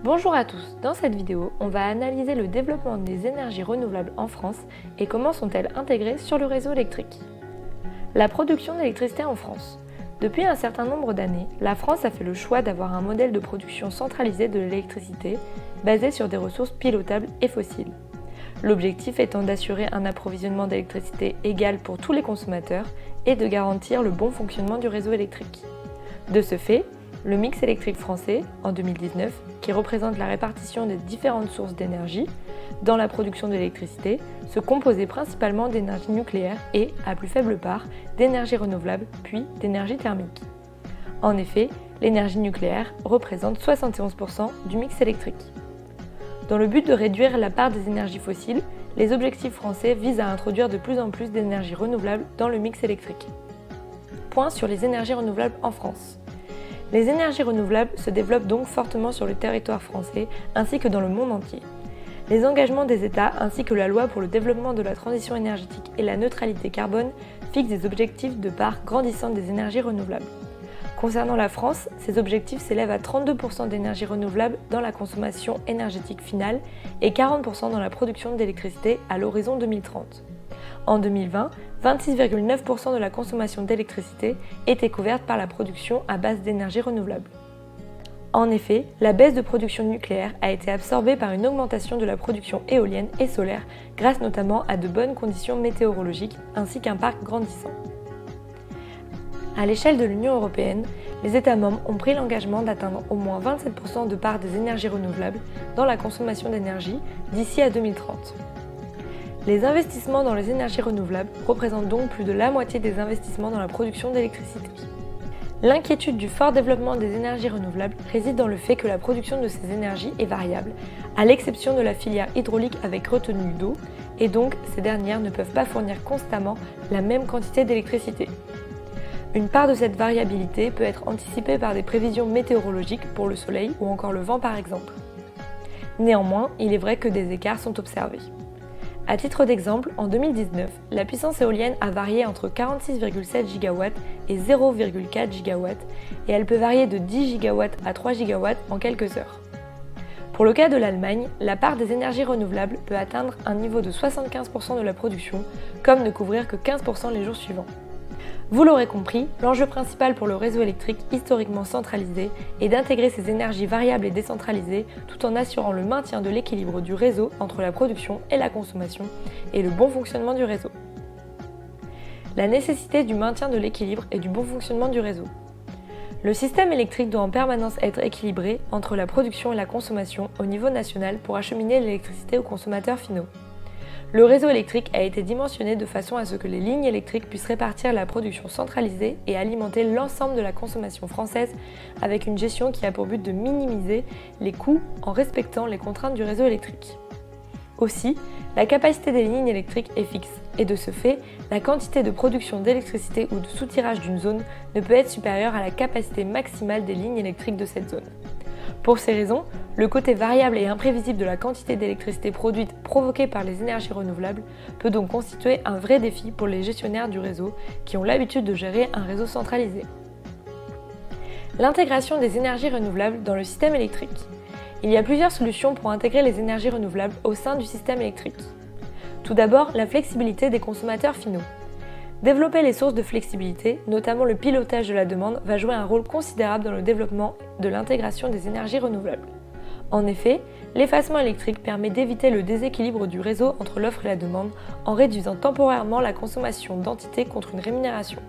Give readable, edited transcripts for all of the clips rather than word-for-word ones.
Bonjour à tous, dans cette vidéo, on va analyser le développement des énergies renouvelables en France et comment sont-elles intégrées sur le réseau électrique. La production d'électricité en France. Depuis un certain nombre d'années, la France a fait le choix d'avoir un modèle de production centralisé de l'électricité basé sur des ressources pilotables et fossiles. L'objectif étant d'assurer un approvisionnement d'électricité égal pour tous les consommateurs et de garantir le bon fonctionnement du réseau électrique. De ce fait, le mix électrique français, en 2019, qui représente la répartition des différentes sources d'énergie dans la production d'électricité, se composait principalement d'énergie nucléaire et, à plus faible part, d'énergie renouvelable, puis d'énergie thermique. En effet, l'énergie nucléaire représente 71% du mix électrique. Dans le but de réduire la part des énergies fossiles, les objectifs français visent à introduire de plus en plus d'énergies renouvelables dans le mix électrique. Point sur les énergies renouvelables en France. Les énergies renouvelables se développent donc fortement sur le territoire français ainsi que dans le monde entier. Les engagements des États ainsi que la loi pour le développement de la transition énergétique et la neutralité carbone fixent des objectifs de part grandissante des énergies renouvelables. Concernant la France, ces objectifs s'élèvent à 32% d'énergie renouvelable dans la consommation énergétique finale et 40% dans la production d'électricité à l'horizon 2030. En 2020, 26,9% de la consommation d'électricité était couverte par la production à base d'énergie renouvelable. En effet, la baisse de production nucléaire a été absorbée par une augmentation de la production éolienne et solaire grâce notamment à de bonnes conditions météorologiques ainsi qu'un parc grandissant. À l'échelle de l'Union européenne, les États membres ont pris l'engagement d'atteindre au moins 27% de part des énergies renouvelables dans la consommation d'énergie d'ici à 2030. Les investissements dans les énergies renouvelables représentent donc plus de la moitié des investissements dans la production d'électricité. L'inquiétude du fort développement des énergies renouvelables réside dans le fait que la production de ces énergies est variable, à l'exception de la filière hydraulique avec retenue d'eau, et donc ces dernières ne peuvent pas fournir constamment la même quantité d'électricité. Une part de cette variabilité peut être anticipée par des prévisions météorologiques pour le soleil ou encore le vent par exemple. Néanmoins, il est vrai que des écarts sont observés. À titre d'exemple, en 2019, la puissance éolienne a varié entre 46,7 GW et 0,4 GW et elle peut varier de 10 GW à 3 GW en quelques heures. Pour le cas de l'Allemagne, la part des énergies renouvelables peut atteindre un niveau de 75% de la production, comme ne couvrir que 15% les jours suivants. Vous l'aurez compris, l'enjeu principal pour le réseau électrique historiquement centralisé est d'intégrer ces énergies variables et décentralisées tout en assurant le maintien de l'équilibre du réseau entre la production et la consommation et le bon fonctionnement du réseau. La nécessité du maintien de l'équilibre et du bon fonctionnement du réseau. Le système électrique doit en permanence être équilibré entre la production et la consommation au niveau national pour acheminer l'électricité aux consommateurs finaux. Le réseau électrique a été dimensionné de façon à ce que les lignes électriques puissent répartir la production centralisée et alimenter l'ensemble de la consommation française avec une gestion qui a pour but de minimiser les coûts en respectant les contraintes du réseau électrique. Aussi, la capacité des lignes électriques est fixe et de ce fait, la quantité de production d'électricité ou de soutirage d'une zone ne peut être supérieure à la capacité maximale des lignes électriques de cette zone. Pour ces raisons, le côté variable et imprévisible de la quantité d'électricité produite provoquée par les énergies renouvelables peut donc constituer un vrai défi pour les gestionnaires du réseau qui ont l'habitude de gérer un réseau centralisé. L'intégration des énergies renouvelables dans le système électrique. Il y a plusieurs solutions pour intégrer les énergies renouvelables au sein du système électrique. Tout d'abord, la flexibilité des consommateurs finaux. Développer les sources de flexibilité, notamment le pilotage de la demande, va jouer un rôle considérable dans le développement de l'intégration des énergies renouvelables. En effet, l'effacement électrique permet d'éviter le déséquilibre du réseau entre l'offre et la demande en réduisant temporairement la consommation d'entités contre une rémunération.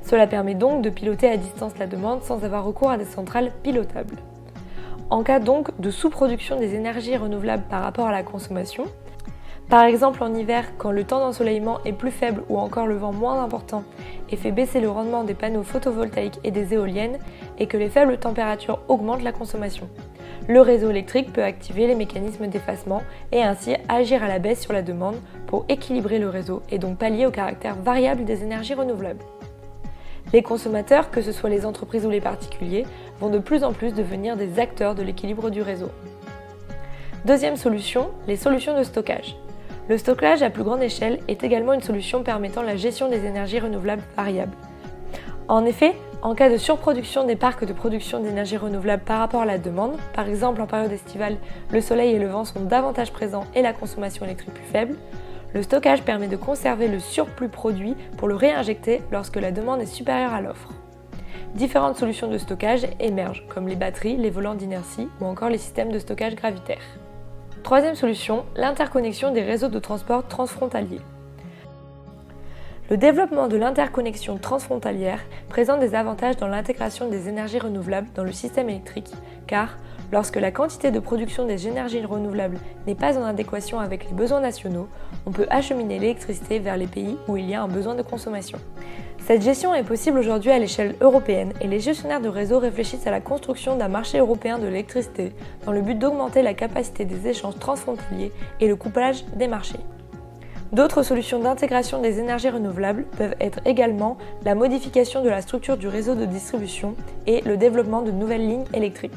Cela permet donc de piloter à distance la demande sans avoir recours à des centrales pilotables. En cas donc de sous-production des énergies renouvelables par rapport à la consommation, par exemple en hiver quand le temps d'ensoleillement est plus faible ou encore le vent moins important et fait baisser le rendement des panneaux photovoltaïques et des éoliennes et que les faibles températures augmentent la consommation. Le réseau électrique peut activer les mécanismes d'effacement et ainsi agir à la baisse sur la demande pour équilibrer le réseau et donc pallier au caractère variable des énergies renouvelables. Les consommateurs, que ce soit les entreprises ou les particuliers, vont de plus en plus devenir des acteurs de l'équilibre du réseau. Deuxième solution, les solutions de stockage. Le stockage à plus grande échelle est également une solution permettant la gestion des énergies renouvelables variables. En effet, En cas de surproduction des parcs de production d'énergie renouvelable par rapport à la demande, par exemple en période estivale, le soleil et le vent sont davantage présents et la consommation électrique plus faible, le stockage permet de conserver le surplus produit pour le réinjecter lorsque la demande est supérieure à l'offre. Différentes solutions de stockage émergent, comme les batteries, les volants d'inertie ou encore les systèmes de stockage gravitaire. Troisième solution, l'interconnexion des réseaux de transport transfrontaliers. Le développement de l'interconnexion transfrontalière présente des avantages dans l'intégration des énergies renouvelables dans le système électrique, car lorsque la quantité de production des énergies renouvelables n'est pas en adéquation avec les besoins nationaux, on peut acheminer l'électricité vers les pays où il y a un besoin de consommation. Cette gestion est possible aujourd'hui à l'échelle européenne et les gestionnaires de réseaux réfléchissent à la construction d'un marché européen de l'électricité dans le but d'augmenter la capacité des échanges transfrontaliers et le couplage des marchés. D'autres solutions d'intégration des énergies renouvelables peuvent être également la modification de la structure du réseau de distribution et le développement de nouvelles lignes électriques.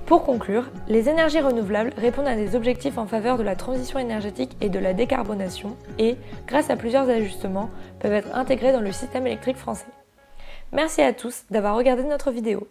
Pour conclure, les énergies renouvelables répondent à des objectifs en faveur de la transition énergétique et de la décarbonation et, grâce à plusieurs ajustements, peuvent être intégrées dans le système électrique français. Merci à tous d'avoir regardé notre vidéo.